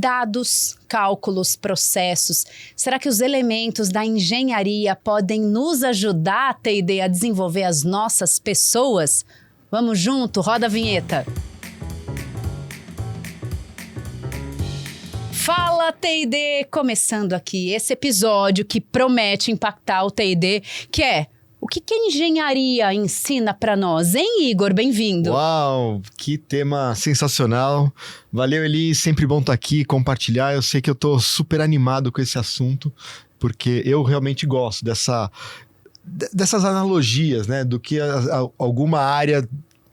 Dados, cálculos, processos. Será que os elementos da engenharia podem nos ajudar, T&D, a desenvolver as nossas pessoas? Vamos junto, roda a vinheta. Fala, T&D! Começando aqui esse episódio que promete impactar o T&D, que é: o que a engenharia ensina para nós, hein, Igor? Bem-vindo! Uau, que tema sensacional. Valeu, Eli, sempre bom estar aqui, compartilhar. Eu sei que eu tô super animado com esse assunto, porque eu realmente gosto dessas analogias, né? Do que alguma área,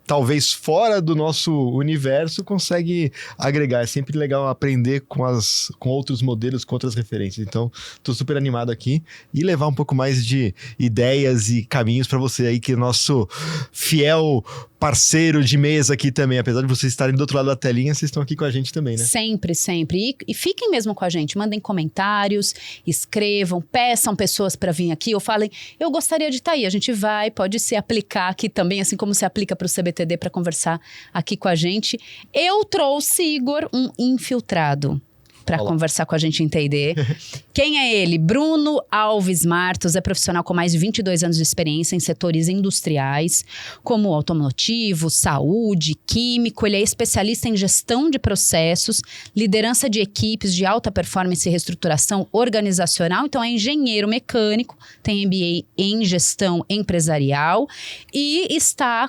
talvez fora do nosso universo, consegue agregar. É sempre legal aprender com outros modelos, com outras referências. Então, estou super animado aqui e levar um pouco mais de ideias e caminhos para você aí, que é nosso fiel parceiro de mesa aqui também. Apesar de vocês estarem do outro lado da telinha, vocês estão aqui com a gente também, né? Sempre, sempre. E fiquem mesmo com a gente. Mandem comentários, escrevam, peçam pessoas para vir aqui ou falem: eu gostaria de estar aí. A gente pode se aplicar aqui também, assim como se aplica para o CBTD, para conversar aqui com a gente. Eu trouxe, Igor, um infiltrado para conversar com a gente em T&D. Quem é ele? Bruno Alves Martos é profissional com mais de 22 anos de experiência em setores industriais, como automotivo, saúde, químico. Ele é especialista em gestão de processos, liderança de equipes de alta performance e reestruturação organizacional. Então, é engenheiro mecânico, tem MBA em gestão empresarial e está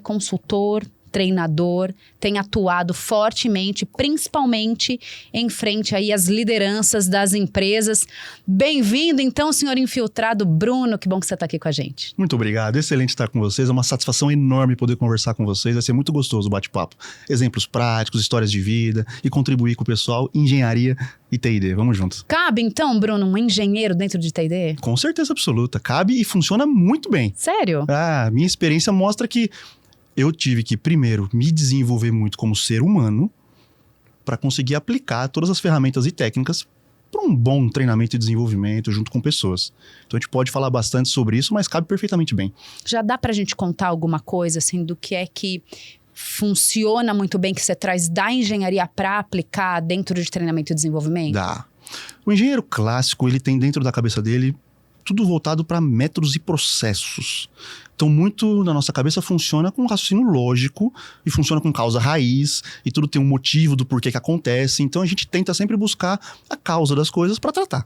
consultor, treinador, tem atuado fortemente, principalmente em frente aí às lideranças das empresas. Bem-vindo, então, senhor infiltrado Bruno, que bom que você está aqui com a gente. Muito obrigado, excelente estar com vocês, é uma satisfação enorme poder conversar com vocês, vai ser muito gostoso o bate-papo. Exemplos práticos, histórias de vida e contribuir com o pessoal, engenharia e T&D, vamos juntos. Cabe, então, Bruno, um engenheiro dentro de T&D? Com certeza absoluta, cabe e funciona muito bem. Sério? Minha experiência mostra que eu tive que, primeiro, me desenvolver muito como ser humano para conseguir aplicar todas as ferramentas e técnicas para um bom treinamento e desenvolvimento junto com pessoas. Então, a gente pode falar bastante sobre isso, mas cabe perfeitamente bem. Já dá para a gente contar alguma coisa, assim, do que é que funciona muito bem, que você traz da engenharia para aplicar dentro de treinamento e desenvolvimento? Dá. O engenheiro clássico, ele tem dentro da cabeça dele tudo voltado para métodos e processos. Então, muito na nossa cabeça funciona com um raciocínio lógico e funciona com causa raiz e tudo tem um motivo do porquê que acontece. Então, a gente tenta sempre buscar a causa das coisas para tratar.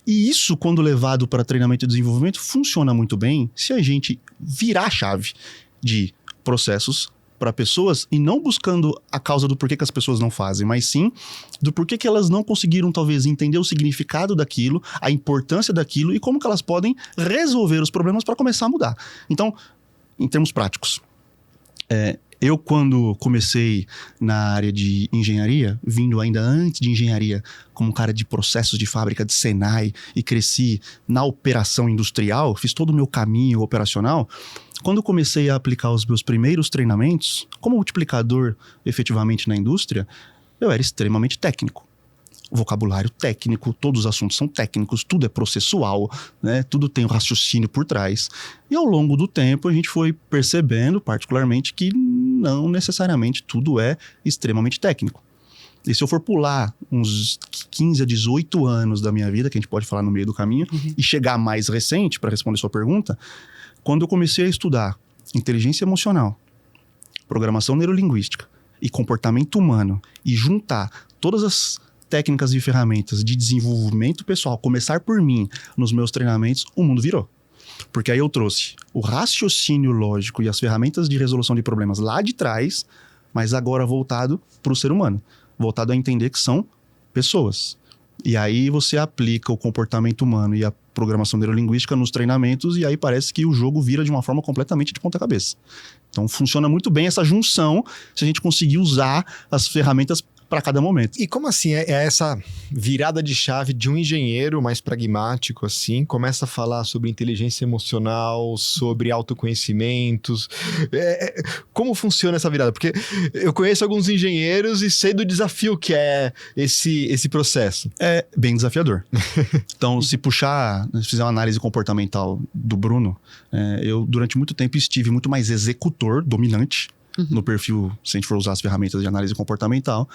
E isso, quando levado para treinamento e desenvolvimento, funciona muito bem se a gente virar a chave de processos para pessoas e não buscando a causa do porquê que as pessoas não fazem, mas sim do porquê que elas não conseguiram, talvez, entender o significado daquilo, a importância daquilo e como que elas podem resolver os problemas para começar a mudar. Então, em termos práticos, eu, quando comecei na área de engenharia, vindo ainda antes de engenharia como cara de processos de fábrica de Senai e cresci na operação industrial, fiz todo o meu caminho operacional. Quando eu comecei a aplicar os meus primeiros treinamentos, como multiplicador efetivamente na indústria, eu era extremamente técnico. Vocabulário técnico, todos os assuntos são técnicos, tudo é processual, né? Tudo tem um raciocínio por trás. E ao longo do tempo a gente foi percebendo, particularmente, que não necessariamente tudo é extremamente técnico. E se eu for pular uns 15 a 18 anos da minha vida, que a gente pode falar no meio do caminho, e chegar mais recente, para responder sua pergunta, quando eu comecei a estudar inteligência emocional, programação neurolinguística e comportamento humano e juntar todas as técnicas e ferramentas de desenvolvimento pessoal, começar por mim nos meus treinamentos, o mundo virou. Porque aí eu trouxe o raciocínio lógico e as ferramentas de resolução de problemas lá de trás, mas agora voltado para o ser humano, voltado a entender que são pessoas. E aí você aplica o comportamento humano e a programação neurolinguística nos treinamentos e aí parece que o jogo vira de uma forma completamente de ponta cabeça. Então funciona muito bem essa junção se a gente conseguir usar as ferramentas para cada momento. E como assim é essa virada de chave de um engenheiro mais pragmático, assim, começa a falar sobre inteligência emocional, sobre autoconhecimentos, como funciona essa virada? Porque eu conheço alguns engenheiros e sei do desafio que é esse processo. É bem desafiador. Então, se fizer uma análise comportamental do Bruno, eu durante muito tempo estive muito mais executor, dominante, no perfil, se a gente for usar as ferramentas de análise comportamental,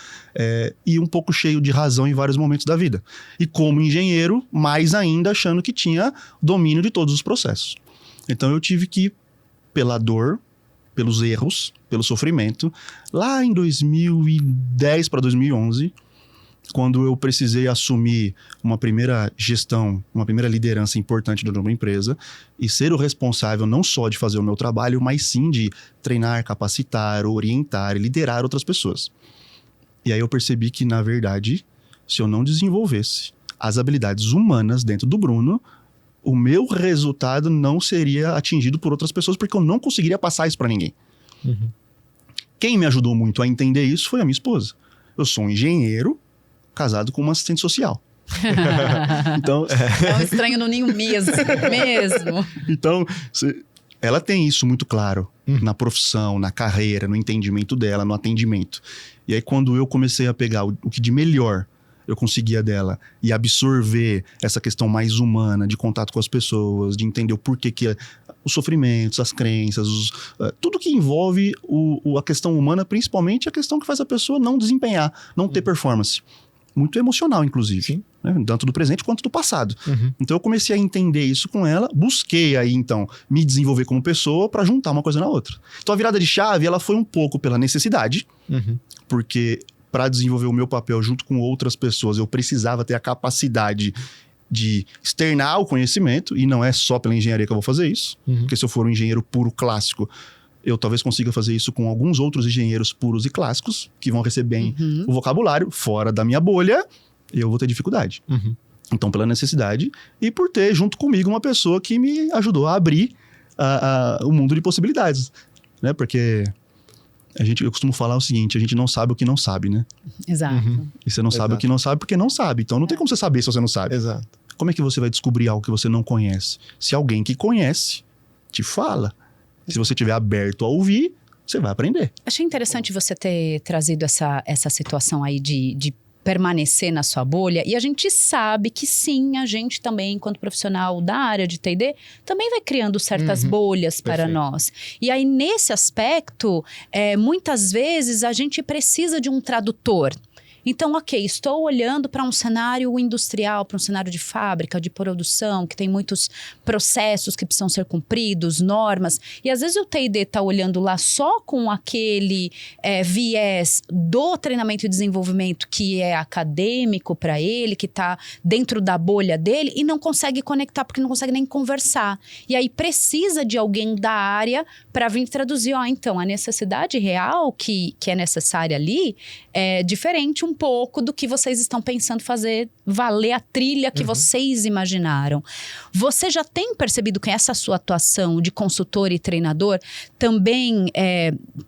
e um pouco cheio de razão em vários momentos da vida. E como engenheiro, mais ainda achando que tinha domínio de todos os processos. Então eu tive que, pela dor, pelos erros, pelo sofrimento, lá em 2010 para 2011, quando eu precisei assumir uma primeira gestão, uma primeira liderança importante de uma empresa e ser o responsável não só de fazer o meu trabalho, mas sim de treinar, capacitar, orientar e liderar outras pessoas. E aí eu percebi que, na verdade, se eu não desenvolvesse as habilidades humanas dentro do Bruno, o meu resultado não seria atingido por outras pessoas, porque eu não conseguiria passar isso para ninguém. Uhum. Quem me ajudou muito a entender isso foi a minha esposa. Eu sou um engenheiro casado com uma assistente social. Então, É um estranho no ninho mesmo. Então, ela tem isso muito claro na profissão, na carreira, no entendimento dela, no atendimento. E aí, quando eu comecei a pegar o que de melhor eu conseguia dela e absorver essa questão mais humana de contato com as pessoas, de entender o porquê que os sofrimentos, as crenças, tudo que envolve a questão humana, principalmente a questão que faz a pessoa não desempenhar, não ter performance. Muito emocional, inclusive, né? Tanto do presente quanto do passado. Uhum. Então eu comecei a entender isso com ela, busquei aí então me desenvolver como pessoa para juntar uma coisa na outra. Então a virada de chave, ela foi um pouco pela necessidade, porque para desenvolver o meu papel junto com outras pessoas, eu precisava ter a capacidade de externar o conhecimento, e não é só pela engenharia que eu vou fazer isso, porque se eu for um engenheiro puro clássico, eu talvez consiga fazer isso com alguns outros engenheiros puros e clássicos, que vão receber bem o vocabulário, fora da minha bolha, eu vou ter dificuldade. Então, pela necessidade, e por ter junto comigo uma pessoa que me ajudou a abrir o mundo de possibilidades, né? Porque eu costumo falar o seguinte, a gente não sabe o que não sabe, né? Exato. E você não sabe o que não sabe porque não sabe. Então, não tem como você saber se você não sabe. Exato. Como é que você vai descobrir algo que você não conhece? Se alguém que conhece te fala. Se você estiver aberto a ouvir, você vai aprender. Achei interessante você ter trazido essa situação aí de permanecer na sua bolha. E a gente sabe que sim, a gente também, enquanto profissional da área de T&D, também vai criando certas bolhas para nós. E aí, nesse aspecto, muitas vezes a gente precisa de um tradutor. Então, ok, estou olhando para um cenário industrial, para um cenário de fábrica, de produção, que tem muitos processos que precisam ser cumpridos, normas. E às vezes o T&D está olhando lá só com aquele viés do treinamento e desenvolvimento que é acadêmico para ele, que está dentro da bolha dele e não consegue conectar, porque não consegue nem conversar. E aí precisa de alguém da área para vir traduzir, então, a necessidade real que é necessária ali é diferente um pouco do que vocês estão pensando fazer valer a trilha que vocês imaginaram. Você já tem percebido que essa sua atuação de consultor e treinador também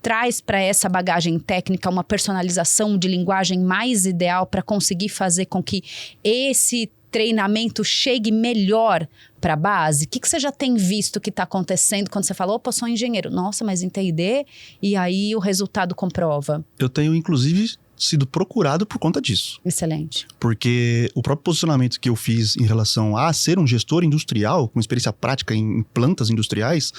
traz para essa bagagem técnica uma personalização de linguagem mais ideal para conseguir fazer com que esse treinamento chegue melhor para a base? O que você já tem visto que está acontecendo quando você falou, opa, sou engenheiro. Nossa, mas em T&D? E aí o resultado comprova. Eu tenho, inclusive, sido procurado por conta disso. Excelente. Porque o próprio posicionamento que eu fiz em relação a ser um gestor industrial, com experiência prática em plantas industriais,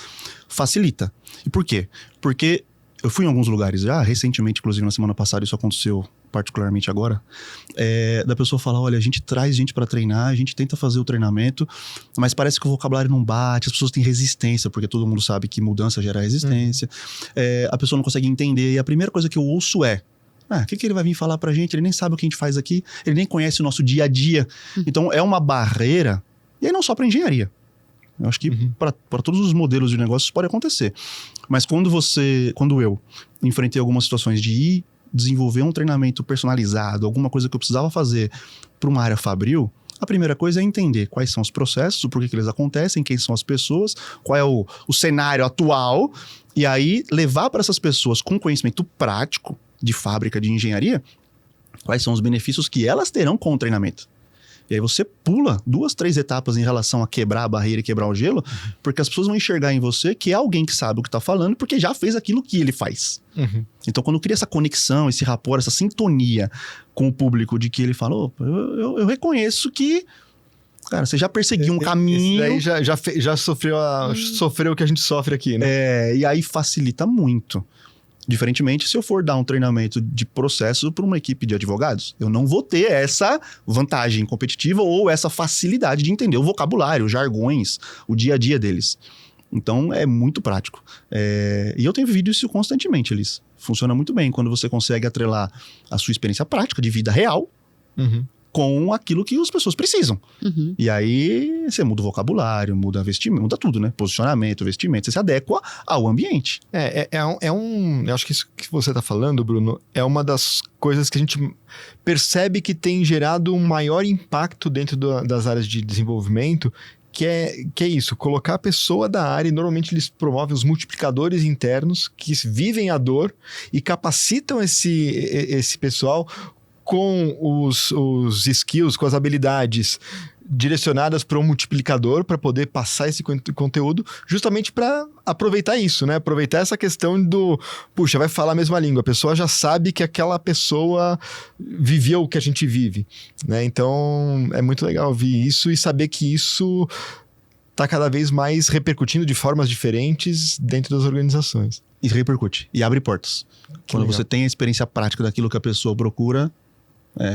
facilita. E por quê? Porque eu fui em alguns lugares já, recentemente, inclusive na semana passada, isso aconteceu particularmente agora, da pessoa falar, olha, a gente traz gente para treinar, a gente tenta fazer o treinamento, mas parece que o vocabulário não bate, as pessoas têm resistência, porque todo mundo sabe que mudança gera resistência, a pessoa não consegue entender, e a primeira coisa que eu ouço o que ele vai vir falar pra gente? Ele nem sabe o que a gente faz aqui, ele nem conhece o nosso dia a dia. Então, é uma barreira, e aí não só pra engenharia. Eu acho que para todos os modelos de negócios pode acontecer. Mas quando eu enfrentei algumas situações de ir desenvolver um treinamento personalizado, alguma coisa que eu precisava fazer para uma área fabril, a primeira coisa é entender quais são os processos, o porquê que eles acontecem, quem são as pessoas, qual é o cenário atual, e aí levar para essas pessoas com conhecimento prático de fábrica, de engenharia, quais são os benefícios que elas terão com o treinamento. E aí você pula 2, 3 etapas em relação a quebrar a barreira e quebrar o gelo, porque as pessoas vão enxergar em você que é alguém que sabe o que está falando, porque já fez aquilo que ele faz. Então, quando cria essa conexão, esse rapport, essa sintonia com o público, de que ele falou, eu reconheço que, cara, você já perseguiu um caminho... Esse daí já sofreu o que a gente sofre aqui, né? E aí facilita muito Diferentemente, se eu for dar um treinamento de processo para uma equipe de advogados, eu não vou ter essa vantagem competitiva ou essa facilidade de entender o vocabulário, os jargões, o dia a dia deles. Então, é muito prático. E eu tenho vivido isso constantemente, Elis. Funciona muito bem quando você consegue atrelar a sua experiência prática de vida real com aquilo que as pessoas precisam. E aí, você muda o vocabulário, muda vestimento, muda tudo, né? Posicionamento, vestimento, você se adequa ao ambiente. Eu acho que isso que você está falando, Bruno, é uma das coisas que a gente percebe que tem gerado um maior impacto dentro das áreas de desenvolvimento, que é isso, colocar a pessoa da área, e normalmente eles promovem os multiplicadores internos que vivem a dor e capacitam esse pessoal com os skills, com as habilidades direcionadas para um multiplicador, para poder passar esse conteúdo, justamente para aproveitar isso, né? Aproveitar essa questão do, puxa, vai falar a mesma língua, a pessoa já sabe que aquela pessoa viveu o que a gente vive, né? Então, é muito legal ouvir isso e saber que isso está cada vez mais repercutindo de formas diferentes dentro das organizações. E repercute, e abre portas. Quando legal. você tem a experiência prática daquilo que a pessoa procura,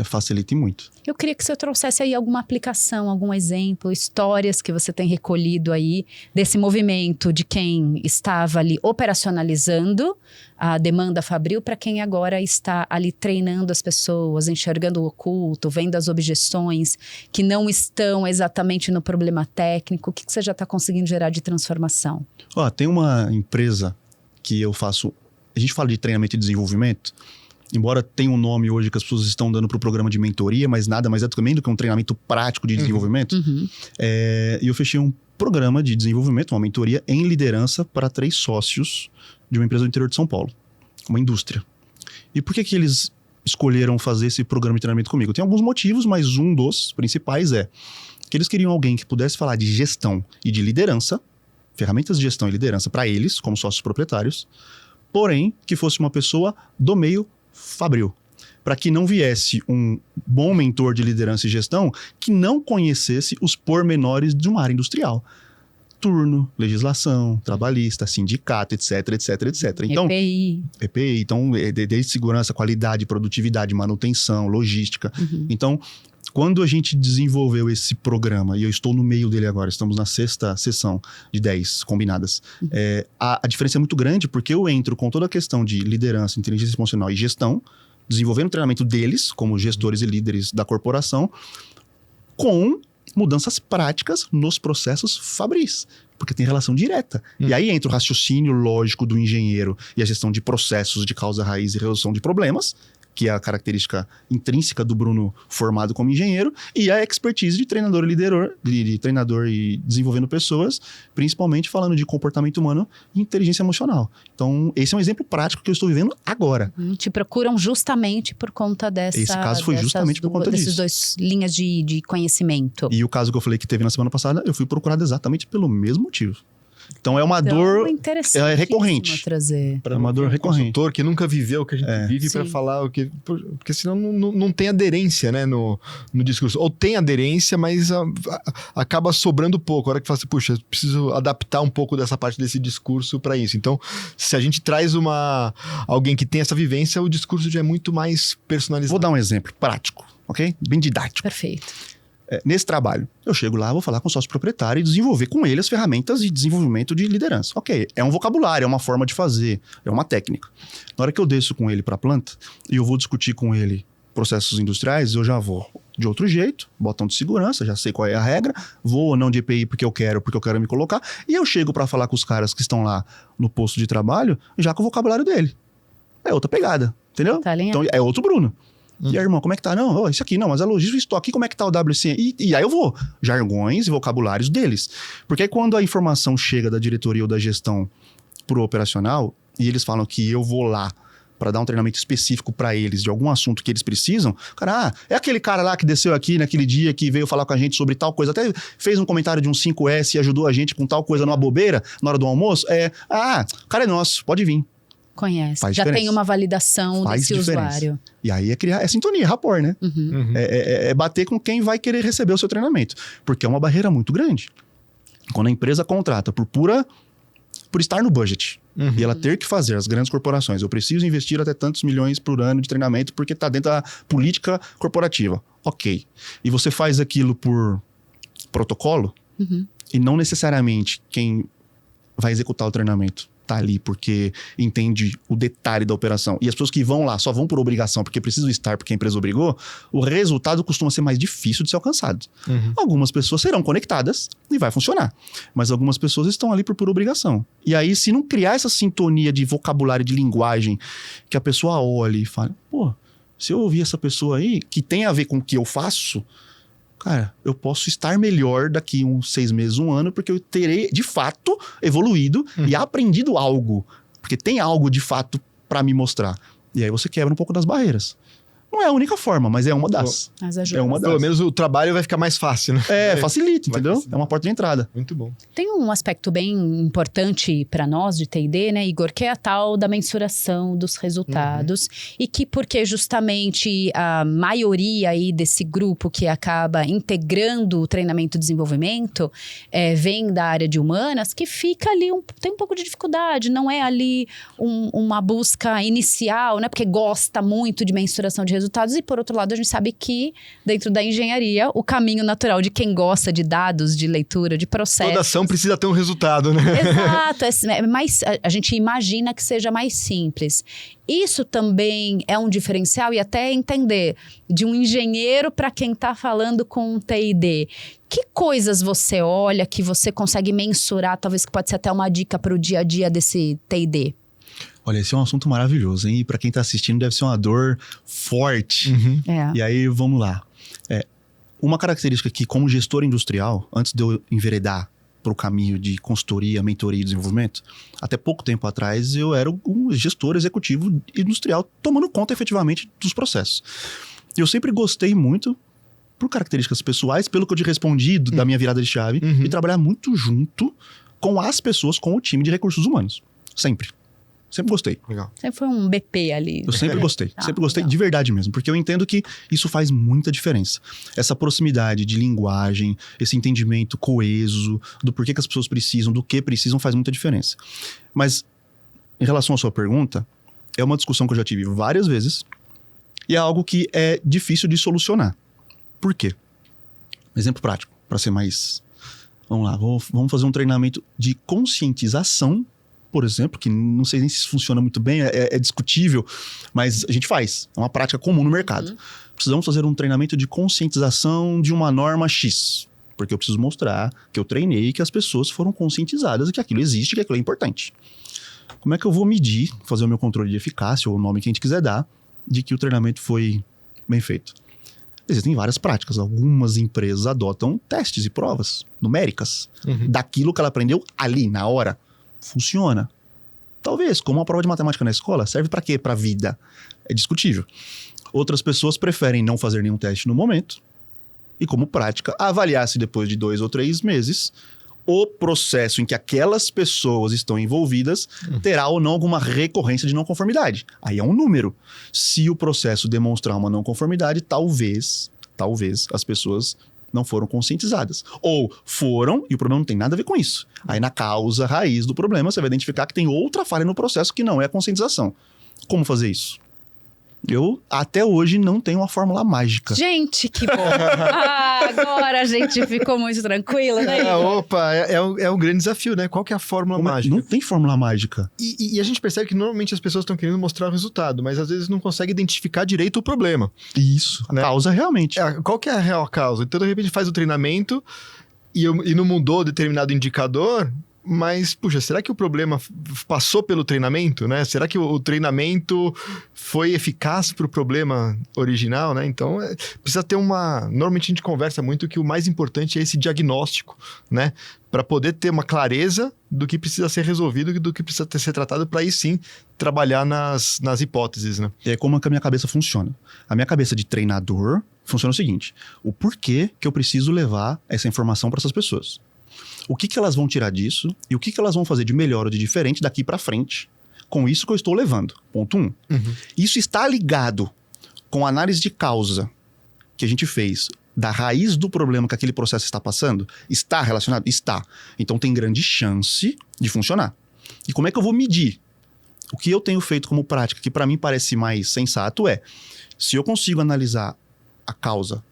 facilita muito. Eu queria que você trouxesse aí alguma aplicação, algum exemplo, histórias que você tem recolhido aí desse movimento de quem estava ali operacionalizando a demanda fabril para quem agora está ali treinando as pessoas, enxergando o oculto, vendo as objeções que não estão exatamente no problema técnico. O que você já está conseguindo gerar de transformação? Tem uma empresa que eu faço... A gente fala de treinamento e desenvolvimento, embora tenha um nome hoje que as pessoas estão dando para o programa de mentoria, mas nada mais é também do que um treinamento prático de desenvolvimento. E eu fechei um programa de desenvolvimento, uma mentoria em liderança para 3 sócios de uma empresa do interior de São Paulo, uma indústria. E por que eles escolheram fazer esse programa de treinamento comigo? Tem alguns motivos, mas um dos principais é que eles queriam alguém que pudesse falar de gestão e de liderança, ferramentas de gestão e liderança para eles, como sócios proprietários, porém que fosse uma pessoa do meio fabril, para que não viesse um bom mentor de liderança e gestão que não conhecesse os pormenores de uma área industrial. Turno, legislação, trabalhista, sindicato, etc, etc, etc. Então, EPI, então, desde segurança, qualidade, produtividade, manutenção, logística. Então, quando a gente desenvolveu esse programa, e eu estou no meio dele agora, estamos na 6ª sessão de 10 combinadas, a diferença é muito grande porque eu entro com toda a questão de liderança, inteligência emocional e gestão, desenvolvendo o treinamento deles, como gestores e líderes da corporação, com mudanças práticas nos processos fabris, porque tem relação direta. E aí entra o raciocínio lógico do engenheiro e a gestão de processos de causa raiz e resolução de problemas, que é a característica intrínseca do Bruno formado como engenheiro, e a expertise de treinador e desenvolvendo pessoas, principalmente falando de comportamento humano e inteligência emocional. Então, esse é um exemplo prático que eu estou vivendo agora. Te procuram justamente por conta dessa... Esse caso foi justamente por conta disso. Desses 2 linhas de conhecimento. E o caso que eu falei que teve na semana passada, eu fui procurado exatamente pelo mesmo motivo. Então é uma dor recorrente. É uma dor recorrente. Consultor que nunca viveu o que a gente vive para falar o que... Porque senão não tem aderência, né, no discurso. Ou tem aderência, mas acaba sobrando pouco. A hora que fala assim, puxa, preciso adaptar um pouco dessa parte desse discurso para isso. Então, se a gente traz alguém que tem essa vivência, o discurso já é muito mais personalizado. Vou dar um exemplo prático, ok? Bem didático. Perfeito. Nesse trabalho, eu chego lá, vou falar com o sócio proprietário e desenvolver com ele as ferramentas de desenvolvimento de liderança. Ok, é um vocabulário, é uma forma de fazer, é uma técnica. Na hora que eu desço com ele para a planta e eu vou discutir com ele processos industriais, eu já vou de outro jeito, botão de segurança, já sei qual é a regra, vou ou não de EPI porque eu quero me colocar, e eu chego para falar com os caras que estão lá no posto de trabalho já com o vocabulário dele. É outra pegada, entendeu? Tá então é outro Bruno. E aí, irmão, como é que tá? Não, isso aqui não, mas a logística, isso aqui, como é que tá o WC? E aí eu vou, jargões e vocabulários deles. Porque aí quando a informação chega da diretoria ou da gestão pro operacional, e eles falam que eu vou lá para dar um treinamento específico para eles de algum assunto que eles precisam, cara, é aquele cara lá que desceu aqui naquele dia que veio falar com a gente sobre tal coisa, até fez um comentário de um 5S e ajudou a gente com tal coisa numa bobeira na hora do almoço, o cara é nosso, pode vir. Conhece. Já tem uma validação desse usuário. E aí é sintonia, rapport, né? É bater com quem vai querer receber o seu treinamento. Porque é uma barreira muito grande. Quando a empresa contrata por estar no budget, E ela ter que fazer, as grandes corporações, eu preciso investir até tantos milhões por ano de treinamento porque está dentro da política corporativa. Ok. E você faz aquilo por protocolo e não necessariamente quem vai executar o treinamento tá ali porque entende o detalhe da operação. E as pessoas que vão lá só vão por obrigação porque precisam estar porque a empresa obrigou, o resultado costuma ser mais difícil de ser alcançado. Algumas pessoas serão conectadas e vai funcionar. Mas algumas pessoas estão ali por obrigação. E aí, se não criar essa sintonia de vocabulário, de linguagem, que a pessoa olhe e fale, pô, se eu ouvir essa pessoa aí, que tem a ver com o que eu faço, cara, eu posso estar melhor daqui uns 6 meses, 1 ano, porque eu terei, de fato, evoluído e aprendido algo. Porque tem algo, de fato, para me mostrar. E aí você quebra um pouco das barreiras. Não é a única forma, mas é uma das. Mas ajuda. É uma das. Pelo menos o trabalho vai ficar mais fácil, né? Facilita, entendeu? facilitar. É uma porta de entrada. Muito bom. Tem um aspecto bem importante para nós de T&D, né, Igor, que é a tal da mensuração dos resultados e que porque justamente a maioria aí desse grupo que acaba integrando o treinamento e desenvolvimento vem da área de humanas, que fica ali, tem um pouco de dificuldade, não é ali uma busca inicial, né, porque gosta muito de mensuração de resultados e por outro lado a gente sabe que dentro da engenharia o caminho natural de quem gosta de dados, de leitura, de processos. Toda ação precisa ter um resultado, né? Exato, a gente imagina que seja mais simples. Isso também é um diferencial e até entender de um engenheiro para quem está falando com um T&D. Que coisas você olha que você consegue mensurar, talvez que pode ser até uma dica para o dia a dia desse T&D? Olha, esse é um assunto maravilhoso, hein? E para quem tá assistindo deve ser uma dor forte. E aí, vamos lá. Uma característica que, como gestor industrial, antes de eu enveredar para o caminho de consultoria, mentoria e desenvolvimento, até pouco tempo atrás eu era um gestor executivo industrial tomando conta efetivamente dos processos. Eu sempre gostei muito, por características pessoais, pelo que eu te respondi da minha virada de chave, e trabalhar muito junto com as pessoas, com o time de recursos humanos. Sempre. Sempre gostei. Legal. Sempre foi um BP ali. Eu sempre gostei. Sempre gostei legal. de verdade mesmo. Porque eu entendo que isso faz muita diferença. Essa proximidade de linguagem, esse entendimento coeso do porquê que as pessoas precisam, do que precisam, faz muita diferença. Mas, em relação à sua pergunta, é uma discussão que eu já tive várias vezes e é algo que é difícil de solucionar. Por quê? Exemplo prático, para ser mais... Vamos lá, vamos fazer um treinamento de conscientização, por exemplo, que não sei nem se funciona muito bem, é discutível, mas a gente faz. É uma prática comum no mercado. Precisamos fazer um treinamento de conscientização de uma norma X. Porque eu preciso mostrar que eu treinei, que as pessoas foram conscientizadas, que aquilo existe, que aquilo é importante. Como é que eu vou medir, fazer o meu controle de eficácia, ou o nome que a gente quiser dar, de que o treinamento foi bem feito? Existem várias práticas. Algumas empresas adotam testes e provas numéricas daquilo que ela aprendeu ali, na hora. Funciona. Talvez, como uma prova de matemática na escola, serve para quê? Para a vida. É discutível. Outras pessoas preferem não fazer nenhum teste no momento e, como prática, avaliar se depois de 2 ou 3 meses o processo em que aquelas pessoas estão envolvidas terá ou não alguma recorrência de não conformidade. Aí é um número. Se o processo demonstrar uma não conformidade, talvez as pessoas não foram conscientizadas. Ou foram, e o problema não tem nada a ver com isso. Aí na causa raiz do problema, você vai identificar que tem outra falha no processo que não é a conscientização. Como fazer isso? Eu, até hoje, não tenho uma fórmula mágica. Gente, que bom! Agora a gente ficou muito tranquilo, né? É um grande desafio, né? Qual que é a fórmula mágica? Não tem fórmula mágica. E a gente percebe que normalmente as pessoas estão querendo mostrar o resultado, mas às vezes não conseguem identificar direito o problema. Isso, a causa realmente. Qual que é a real causa? Então, de repente, faz o treinamento e não mudou determinado indicador, mas, puxa, será que o problema passou pelo treinamento, né? Será que o treinamento foi eficaz para o problema original, né? Então, precisa ter Normalmente a gente conversa muito que o mais importante é esse diagnóstico, né? Para poder ter uma clareza do que precisa ser resolvido e do que precisa ser tratado, para aí sim trabalhar nas hipóteses, né? É como que a minha cabeça funciona. A minha cabeça de treinador funciona o seguinte: o porquê que eu preciso levar essa informação para essas pessoas. O que elas vão tirar disso e o que elas vão fazer de melhor ou de diferente daqui para frente com isso que eu estou levando. Ponto 1. Isso está ligado com a análise de causa que a gente fez da raiz do problema que aquele processo está passando? Está relacionado? Está. Então tem grande chance de funcionar. E como é que eu vou medir? O que eu tenho feito como prática, que para mim parece mais sensato, se eu consigo analisar a causa,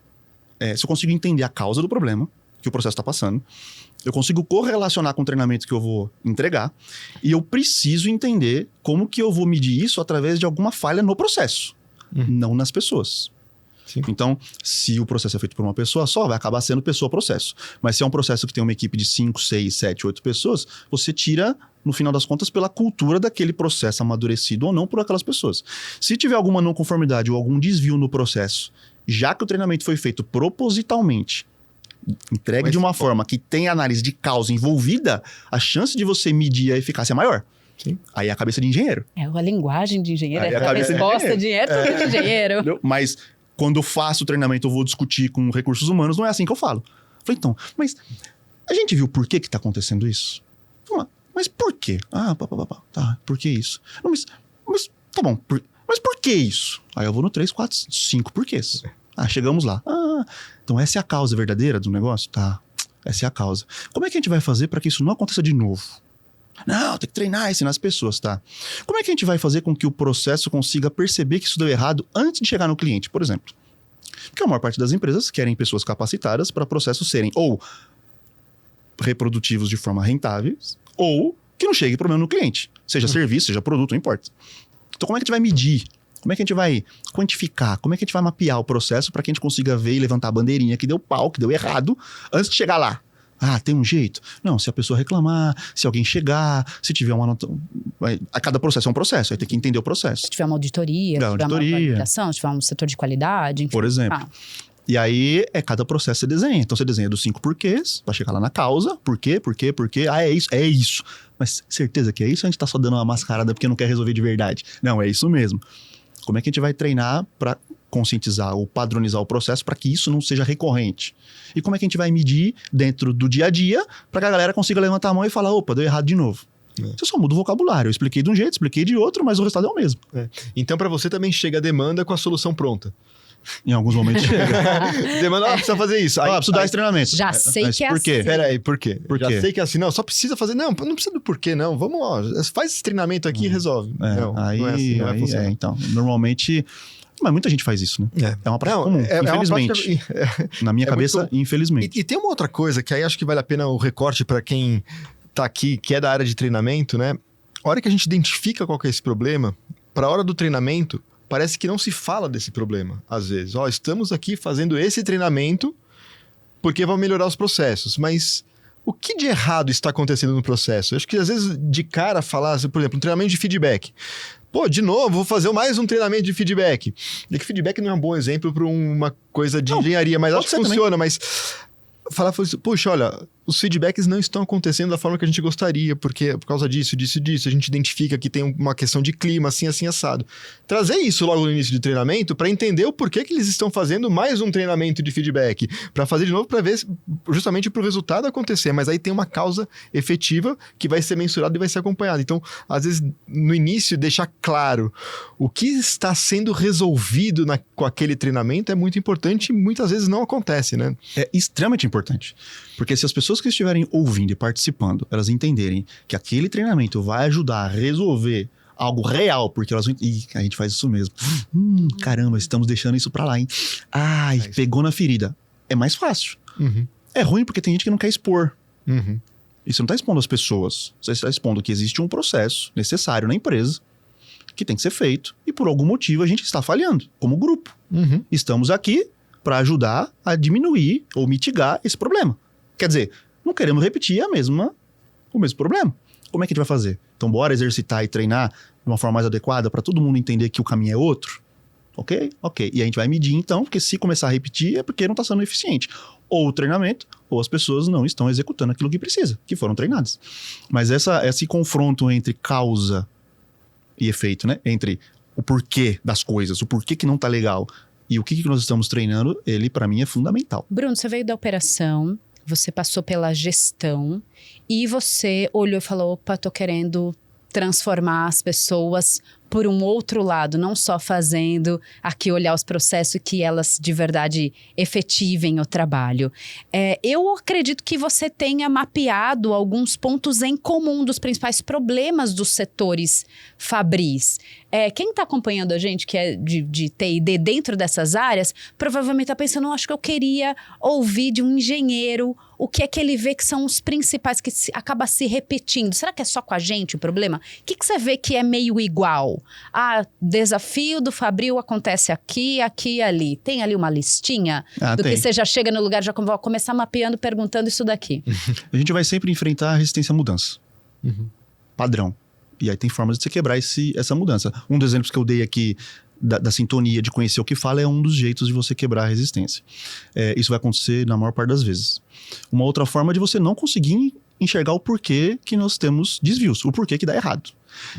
se eu consigo entender a causa do problema que o processo está passando, eu consigo correlacionar com o treinamento que eu vou entregar, e eu preciso entender como que eu vou medir isso através de alguma falha no processo, não nas pessoas. Sim. Então, se o processo é feito por uma pessoa só, vai acabar sendo pessoa-processo. Mas se é um processo que tem uma equipe de 5, 6, 7, 8 pessoas, você tira, no final das contas, pela cultura daquele processo amadurecido ou não por aquelas pessoas. Se tiver alguma não conformidade ou algum desvio no processo, já que o treinamento foi feito propositalmente, entregue de uma forma que tem análise de causa envolvida, a chance de você medir a eficácia é maior. Sim. Aí é a cabeça de engenheiro. É a linguagem de engenheiro, Aí a a cabeça resposta de engenheiro, tudo de engenheiro. Entendeu? Mas quando eu faço o treinamento, eu vou discutir com recursos humanos, não é assim que eu falo. Eu falei, então, mas a gente viu por que tá acontecendo isso? Mas por quê? Tá, por que isso? Não, mas tá bom, mas por que isso? Aí eu vou no 3, 4, 5 porquês. Chegamos lá. Então essa é a causa verdadeira do negócio? Tá, essa é a causa. Como é que a gente vai fazer para que isso não aconteça de novo? Não, tem que treinar, ensinar as pessoas, tá? Como é que a gente vai fazer com que o processo consiga perceber que isso deu errado antes de chegar no cliente, por exemplo? Porque a maior parte das empresas querem pessoas capacitadas para processos serem ou reprodutivos de forma rentáveis, ou que não chegue problema no cliente. Seja serviço, seja produto, não importa. Então como é que a gente vai medir? Como é que a gente vai quantificar? Como é que a gente vai mapear o processo para que a gente consiga ver e levantar a bandeirinha que deu pau, que deu errado, antes de chegar lá? Tem um jeito? Não, se a pessoa reclamar, se alguém chegar, se tiver uma nota... A cada processo é um processo, aí tem que entender o processo. Se tiver uma auditoria, se tiver uma validação, se tiver um setor de qualidade, enfim. Por exemplo. E aí, cada processo você desenha. Então, você desenha dos 5 porquês, vai chegar lá na causa. Por quê? É isso. Mas certeza que é isso ou a gente tá só dando uma mascarada porque não quer resolver de verdade? Não, é isso mesmo. Como é que a gente vai treinar para conscientizar ou padronizar o processo para que isso não seja recorrente? E como é que a gente vai medir dentro do dia a dia para que a galera consiga levantar a mão e falar, opa, deu errado de novo? Você só muda o vocabulário. Eu expliquei de um jeito, expliquei de outro, mas o resultado é o mesmo. Então, para você também chega a demanda com a solução pronta. Em alguns momentos chega. Demanda, precisa fazer isso. Preciso dar esse treinamento. Já sei que é por quê? assim. Peraí, por quê? Por Já quê? sei que é assim. Não, só precisa fazer. Não precisa do porquê, não. Vamos lá, faz esse treinamento aqui e resolve. Não, aí, não é assim, não vai funcionar. Então, normalmente... Mas muita gente faz isso, né? É uma prática comum, infelizmente. Na minha cabeça, infelizmente. E tem uma outra coisa que aí acho que vale a pena o recorte para quem tá aqui, que é da área de treinamento, né? A hora que a gente identifica qual que é esse problema, para a hora do treinamento, parece que não se fala desse problema, às vezes. Estamos aqui fazendo esse treinamento porque vai melhorar os processos, mas o que de errado está acontecendo no processo? Eu acho que às vezes de cara falar, por exemplo, um treinamento de feedback. De novo, vou fazer mais um treinamento de feedback. E que feedback não é um bom exemplo para uma coisa de engenharia, mas acho que funciona, também. Mas falar assim, puxa, olha, os feedbacks não estão acontecendo da forma que a gente gostaria, porque por causa disso, a gente identifica que tem uma questão de clima, assim, assado. Trazer isso logo no início do treinamento para entender o porquê que eles estão fazendo mais um treinamento de feedback, para fazer de novo para ver justamente para o resultado acontecer, mas aí tem uma causa efetiva que vai ser mensurada e vai ser acompanhada. Então, às vezes, no início, deixar claro o que está sendo resolvido com aquele treinamento é muito importante e muitas vezes não acontece, né? É extremamente importante, porque se as pessoas que estiverem ouvindo e participando, elas entenderem que aquele treinamento vai ajudar a resolver algo real, porque elas vão... a gente faz isso mesmo. Caramba, estamos deixando isso pra lá, hein? Pegou na ferida. É mais fácil. É ruim porque tem gente que não quer expor. E você não tá expondo as pessoas. Você está expondo que existe um processo necessário na empresa que tem que ser feito e por algum motivo a gente está falhando, como grupo. Estamos aqui para ajudar a diminuir ou mitigar esse problema. Quer dizer, não queremos repetir o mesmo problema. Como é que a gente vai fazer? Então, bora exercitar e treinar de uma forma mais adequada para todo mundo entender que o caminho é outro? Ok. E a gente vai medir, então, porque se começar a repetir é porque não está sendo eficiente. Ou o treinamento, ou as pessoas não estão executando aquilo que precisa, que foram treinadas. Mas esse confronto entre causa e efeito, né? Entre o porquê das coisas, o porquê que não está legal e o que nós estamos treinando, ele, para mim, é fundamental. Bruno, você veio da operação, você passou pela gestão e você olhou e falou, opa, tô querendo transformar as pessoas por um outro lado, não só fazendo aqui olhar os processos e que elas de verdade efetivem o trabalho. Eu acredito que você tenha mapeado alguns pontos em comum dos principais problemas dos setores fabris. Quem está acompanhando a gente, que é de T&D dentro dessas áreas, provavelmente está pensando, acho que eu queria ouvir de um engenheiro o que é que ele vê que são os principais, que acaba se repetindo. Será que é só com a gente o problema? O que você vê que é meio igual? Desafio do fabril acontece aqui, aqui e ali. Tem ali uma listinha do tem. que você já chega no lugar, já vai começar mapeando, perguntando isso daqui. A gente vai sempre enfrentar a resistência à mudança. Padrão. E aí tem formas de você quebrar essa mudança. Um dos exemplos que eu dei aqui da sintonia, de conhecer o que fala, é um dos jeitos de você quebrar a resistência. Isso vai acontecer na maior parte das vezes. Uma outra forma é de você não conseguir enxergar o porquê que nós temos desvios, o porquê que dá errado.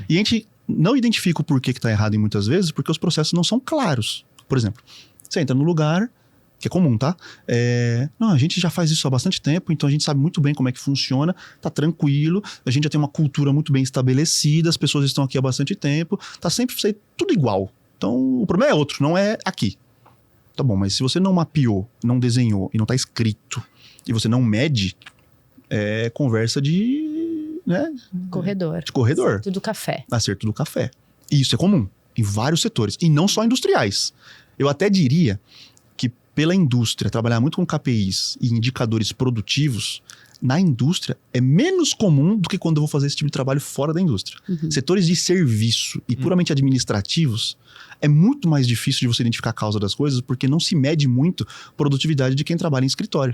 E a gente não identifica o porquê que dá errado em muitas vezes porque os processos não são claros. Por exemplo, você entra no lugar, que é comum, tá? Não, a gente já faz isso há bastante tempo, então a gente sabe muito bem como é que funciona, tá tranquilo, a gente já tem uma cultura muito bem estabelecida, as pessoas estão aqui há bastante tempo, tá sempre tudo igual. Então, o problema é outro, não é aqui. Tá bom, mas se você não mapeou, não desenhou e não tá escrito, e você não mede, é conversa de... né? Corredor. De corredor. Acerto do café. Acerto do café. E isso é comum em vários setores, e não só industriais. Eu até diria que pela indústria trabalhar muito com KPIs e indicadores produtivos, na indústria é menos comum do que quando eu vou fazer esse tipo de trabalho fora da indústria. Setores de serviço e puramente administrativos, é muito mais difícil de você identificar a causa das coisas, porque não se mede muito produtividade de quem trabalha em escritório.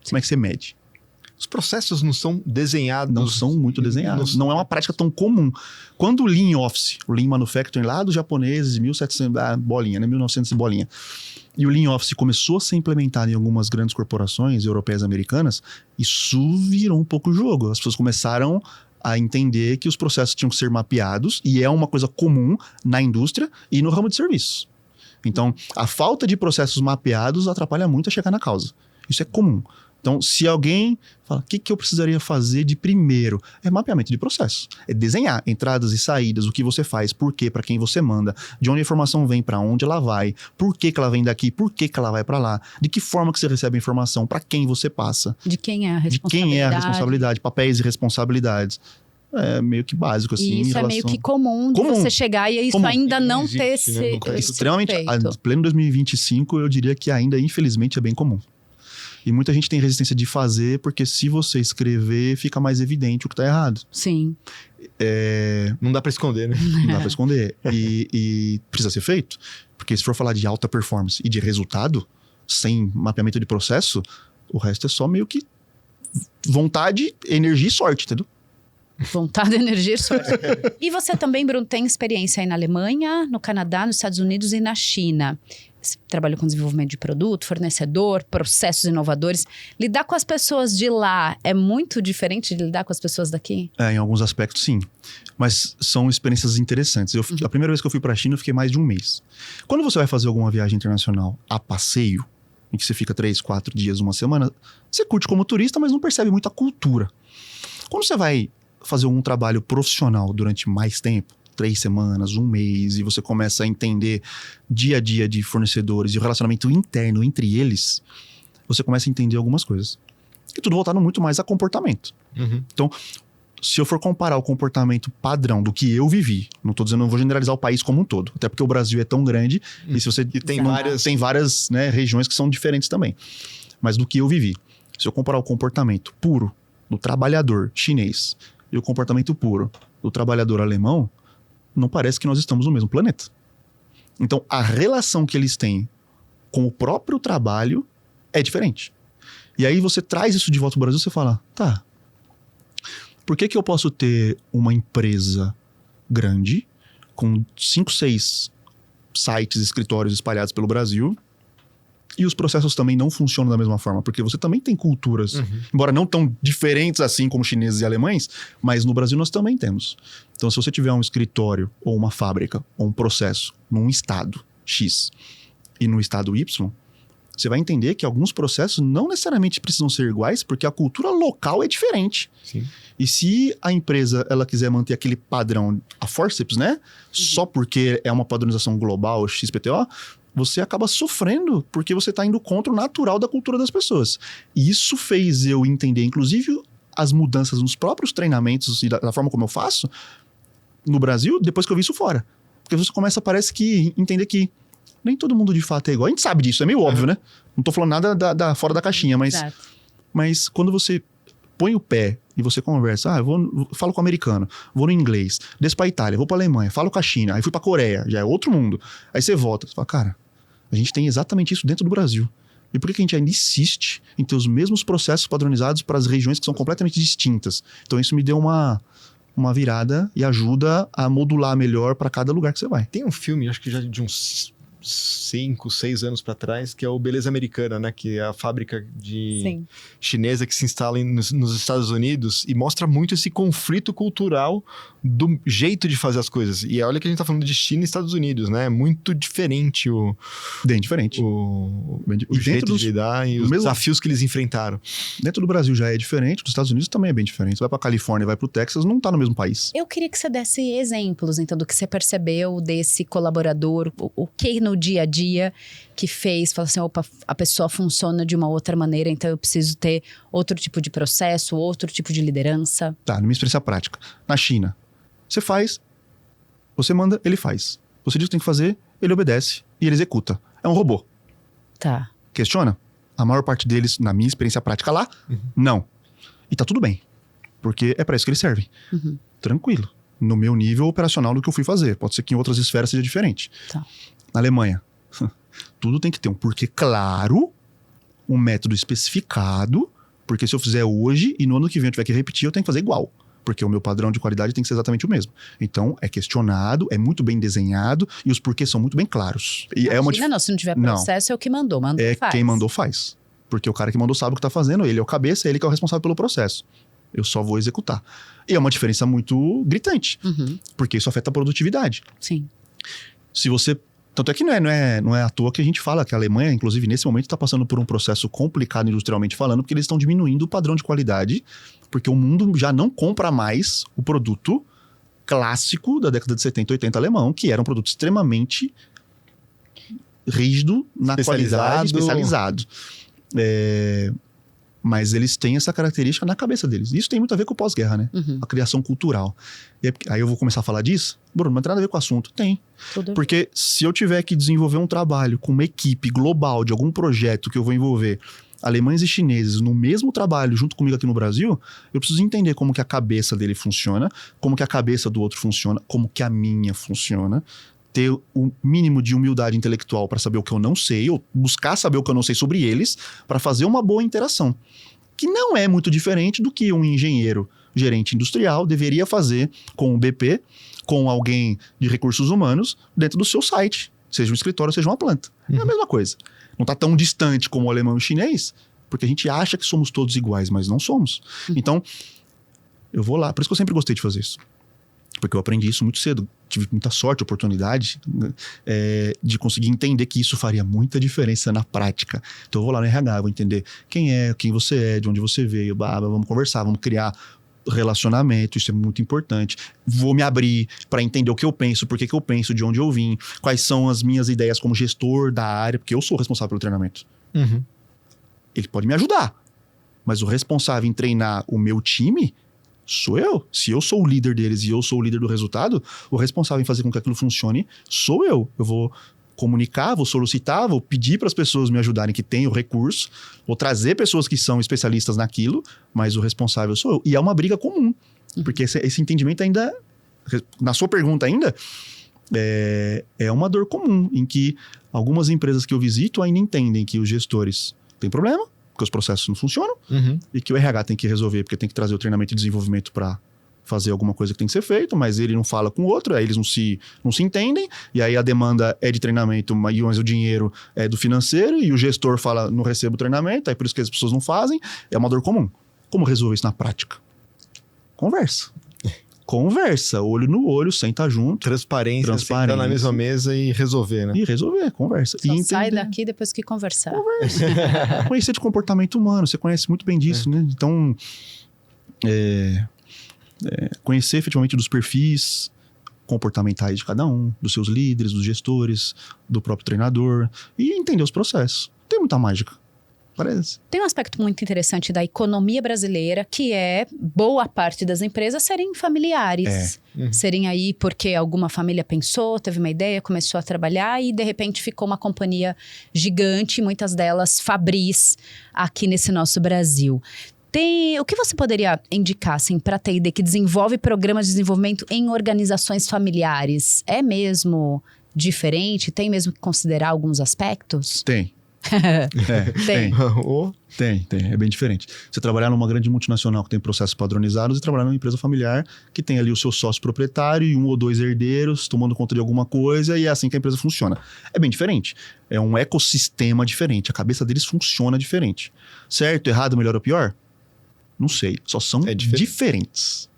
Como é que você mede? Os processos não são desenhados. Não são muito desenhados. Não é uma prática tão comum. Quando o Lean Office, o Lean Manufacturing lá dos japoneses, 1700, bolinha, né? 1900 e bolinha. E o Lean Office começou a ser implementado em algumas grandes corporações europeias e americanas, isso virou um pouco o jogo. As pessoas começaram a entender que os processos tinham que ser mapeados, e é uma coisa comum na indústria e no ramo de serviços. Então, a falta de processos mapeados atrapalha muito a chegar na causa. Isso é comum. Então, se alguém fala, o que eu precisaria fazer de primeiro? É mapeamento de processo. É desenhar entradas e saídas, o que você faz, por quê, para quem você manda, de onde a informação vem, para onde ela vai, por que ela vem daqui, por que ela vai para lá, de que forma que você recebe a informação, para quem você passa. De quem é a responsabilidade. De quem é a responsabilidade, papéis e responsabilidades. É meio que básico, assim. E isso é meio que comum de você chegar e isso ainda não ter esse extremamente, feito. pleno 2025, eu diria que ainda, infelizmente, é bem comum. E muita gente tem resistência de fazer, porque se você escrever, fica mais evidente o que tá errado. Sim. Não dá para esconder, né? Não dá para esconder. E precisa ser feito. Porque se for falar de alta performance e de resultado, sem mapeamento de processo, o resto é só meio que vontade, energia e sorte, entendeu? Vontade, energia e sorte. E você também, Bruno, tem experiência aí na Alemanha, no Canadá, nos Estados Unidos e na China. Você trabalhou com desenvolvimento de produto, fornecedor, processos inovadores. Lidar com as pessoas de lá é muito diferente de lidar com as pessoas daqui? Em alguns aspectos, sim. Mas são experiências interessantes. A primeira vez que eu fui para a China, eu fiquei mais de um mês. Quando você vai fazer alguma viagem internacional a passeio, em que você fica 3, 4 dias, uma semana, você curte como turista, mas não percebe muito a cultura. Quando você vai fazer algum trabalho profissional durante mais tempo, 3 semanas, um mês, e você começa a entender dia a dia de fornecedores e o relacionamento interno entre eles, você começa a entender algumas coisas. E tudo voltado muito mais a comportamento. Então, se eu for comparar o comportamento padrão do que eu vivi, não vou generalizar o país como um todo, até porque o Brasil é tão grande, e se você tem várias né, regiões que são diferentes também. Mas do que eu vivi, se eu comparar o comportamento puro do trabalhador chinês e o comportamento puro do trabalhador alemão, não parece que nós estamos no mesmo planeta. Então, a relação que eles têm com o próprio trabalho é diferente. E aí você traz isso de volta ao Brasil e você fala, tá, por que eu posso ter uma empresa grande, com 5, 6 sites, escritórios espalhados pelo Brasil, e os processos também não funcionam da mesma forma, porque você também tem culturas, embora não tão diferentes assim como chineses e alemães, mas no Brasil nós também temos. Então, se você tiver um escritório, ou uma fábrica, ou um processo num estado X e no estado Y, você vai entender que alguns processos não necessariamente precisam ser iguais, porque a cultura local é diferente. Sim. E se a empresa ela quiser manter aquele padrão, a forceps, né? Só porque é uma padronização global, XPTO, você acaba sofrendo porque você está indo contra o natural da cultura das pessoas. E isso fez eu entender, inclusive, as mudanças nos próprios treinamentos e da forma como eu faço no Brasil, depois que eu vi isso fora. Porque você começa, parece que, entender que nem todo mundo de fato é igual. A gente sabe disso, é meio óbvio, né? Não tô falando nada fora da caixinha, mas quando você põe o pé e você conversa, eu falo com o americano, vou no inglês, desço pra Itália, vou pra Alemanha, falo com a China, aí fui pra Coreia, já é outro mundo. Aí você volta, você fala, cara, a gente tem exatamente isso dentro do Brasil. E por que a gente ainda insiste em ter os mesmos processos padronizados para as regiões que são completamente distintas? Então isso me deu uma virada e ajuda a modular melhor para cada lugar que você vai. Tem um filme, acho que já de uns 5, 6 anos para trás, que é o Beleza Americana, né? Que é a fábrica chinesa que se instala nos Estados Unidos e mostra muito esse conflito cultural do jeito de fazer as coisas. E olha que a gente tá falando de China e Estados Unidos, né? É muito diferente Bem diferente. o jeito de lidar e os desafios que eles enfrentaram. Dentro do Brasil já é diferente, dos Estados Unidos também é bem diferente. Você vai pra Califórnia, vai pro Texas, não tá no mesmo país. Eu queria que você desse exemplos, então, do que você percebeu desse colaborador, o que no dia a dia que fez, falou assim, opa, a pessoa funciona de uma outra maneira, então eu preciso ter outro tipo de processo, outro tipo de liderança. Tá, na minha experiência prática. Na China, você faz, você manda, ele faz. Você diz o que tem que fazer, ele obedece e ele executa. É um robô. Tá. Questiona? A maior parte deles, na minha experiência prática lá, não. E tá tudo bem, porque é pra isso que eles servem. Tranquilo. No meu nível operacional do que eu fui fazer. Pode ser que em outras esferas seja diferente. Tá. Na Alemanha, tudo tem que ter um porquê claro, um método especificado, porque se eu fizer hoje e no ano que vem eu tiver que repetir, eu tenho que fazer igual. Porque o meu padrão de qualidade tem que ser exatamente o mesmo. Então, é questionado, é muito bem desenhado e os porquês são muito bem claros. E Não, se não tiver processo, é o que mandou faz. Quem mandou faz. Porque o cara que mandou sabe o que tá fazendo, ele é o cabeça, é ele que é o responsável pelo processo. Eu só vou executar. E é uma diferença muito gritante, porque isso afeta a produtividade. Sim. Se você... Tanto é que não é à toa que a gente fala que a Alemanha, inclusive, nesse momento está passando por um processo complicado industrialmente falando, porque eles estão diminuindo o padrão de qualidade, porque o mundo já não compra mais o produto clássico da década de 70 e 80 alemão, que era um produto extremamente rígido na qualidade, especializado. Mas eles têm essa característica na cabeça deles. Isso tem muito a ver com o pós-guerra, né? A criação cultural. E aí eu vou começar a falar disso? Bruno, não tem nada a ver com o assunto. Tem. Porque se eu tiver que desenvolver um trabalho com uma equipe global de algum projeto que eu vou envolver alemães e chineses no mesmo trabalho junto comigo aqui no Brasil, eu preciso entender como que a cabeça dele funciona, como que a cabeça do outro funciona, como que a minha funciona. Ter o mínimo de humildade intelectual para saber o que eu não sei, ou buscar saber o que eu não sei sobre eles, para fazer uma boa interação. Que não é muito diferente do que um engenheiro gerente industrial deveria fazer com o BP, com alguém de recursos humanos, dentro do seu site, seja um escritório, seja uma planta. É a mesma coisa. Não está tão distante como o alemão e o chinês, porque a gente acha que somos todos iguais, mas não somos. Então, eu vou lá. Por isso que eu sempre gostei de fazer isso. Porque eu aprendi isso muito cedo. Tive muita sorte, oportunidade de conseguir entender que isso faria muita diferença na prática. Então eu vou lá no RH, vou entender quem você é, de onde você veio, vamos conversar, vamos criar relacionamento, isso é muito importante. Vou me abrir para entender o que eu penso, por que eu penso, de onde eu vim, quais são as minhas ideias como gestor da área, porque eu sou responsável pelo treinamento. Ele pode me ajudar, mas o responsável em treinar o meu time sou eu. Se eu sou o líder deles e eu sou o líder do resultado, o responsável em fazer com que aquilo funcione sou eu. Eu vou comunicar, vou solicitar, vou pedir para as pessoas me ajudarem que têm o recurso, vou trazer pessoas que são especialistas naquilo, mas o responsável sou eu. E é uma briga comum, porque esse entendimento ainda, na sua pergunta ainda, é uma dor comum, em que algumas empresas que eu visito ainda entendem que os gestores têm problema, porque os processos não funcionam, e que o RH tem que resolver, porque tem que trazer o treinamento e desenvolvimento para fazer alguma coisa que tem que ser feito, mas ele não fala com o outro, aí eles não se entendem, e aí a demanda é de treinamento, mas o dinheiro é do financeiro, e o gestor fala, não recebo treinamento, aí por isso que as pessoas não fazem, é uma dor comum. Como resolver isso na prática? Conversa. Conversa, olho no olho, senta junto. Transparência. Sentar na mesma mesa e resolver, né? E resolver, conversa. Só e sai daqui depois que conversar. Conhecer de comportamento humano, você conhece muito bem disso, né? Então, conhecer efetivamente dos perfis comportamentais de cada um, dos seus líderes, dos gestores, do próprio treinador, e entender os processos. Tem muita mágica. Parece. Tem um aspecto muito interessante da economia brasileira, que é boa parte das empresas serem familiares. Serem aí porque alguma família pensou, teve uma ideia, começou a trabalhar e de repente ficou uma companhia gigante, muitas delas Fabris, aqui nesse nosso Brasil. O que você poderia indicar assim, para a TID que desenvolve programas de desenvolvimento em organizações familiares? É mesmo diferente? Tem mesmo que considerar alguns aspectos? Tem. Tem. É bem diferente. Você trabalhar numa grande multinacional que tem processos padronizados e trabalhar numa empresa familiar que tem ali o seu sócio proprietário e 1 ou 2 herdeiros tomando conta de alguma coisa e é assim que a empresa funciona. É bem diferente. É um ecossistema diferente. A cabeça deles funciona diferente. Certo, errado, melhor ou pior? Não sei. Só são diferentes.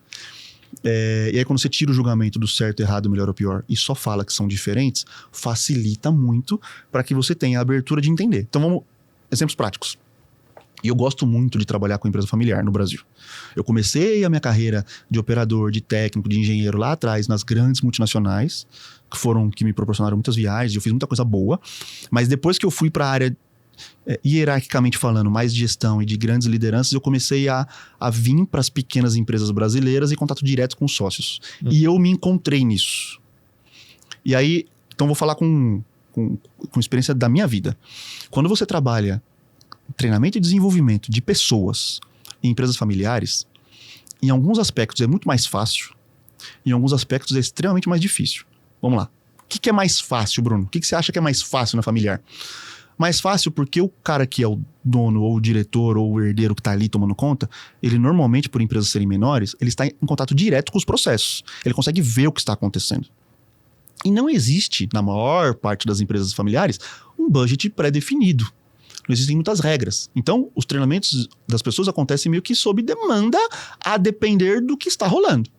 E aí quando você tira o julgamento do certo, errado, melhor ou pior e só fala que são diferentes, facilita muito para que você tenha a abertura de entender. Então vamos, exemplos práticos. E eu gosto muito de trabalhar com empresa familiar no Brasil. Eu comecei a minha carreira de operador, de técnico, de engenheiro lá atrás, nas grandes multinacionais, que me proporcionaram muitas viagens, eu fiz muita coisa boa, mas depois que eu fui para a área hierarquicamente falando, mais de gestão e de grandes lideranças, eu comecei a vir para as pequenas empresas brasileiras e contato direto com os sócios. E eu me encontrei nisso. E aí, então vou falar com experiência da minha vida. Quando você trabalha treinamento e desenvolvimento de pessoas em empresas familiares, em alguns aspectos é muito mais fácil, em alguns aspectos é extremamente mais difícil. Vamos lá. O que é mais fácil, Bruno? O que você acha que é mais fácil na familiar? Mais fácil porque o cara que é o dono, ou o diretor, ou o herdeiro que está ali tomando conta, ele normalmente, por empresas serem menores, ele está em contato direto com os processos. Ele consegue ver o que está acontecendo. E não existe, na maior parte das empresas familiares, um budget pré-definido. Não existem muitas regras. Então, os treinamentos das pessoas acontecem meio que sob demanda, a depender do que está rolando.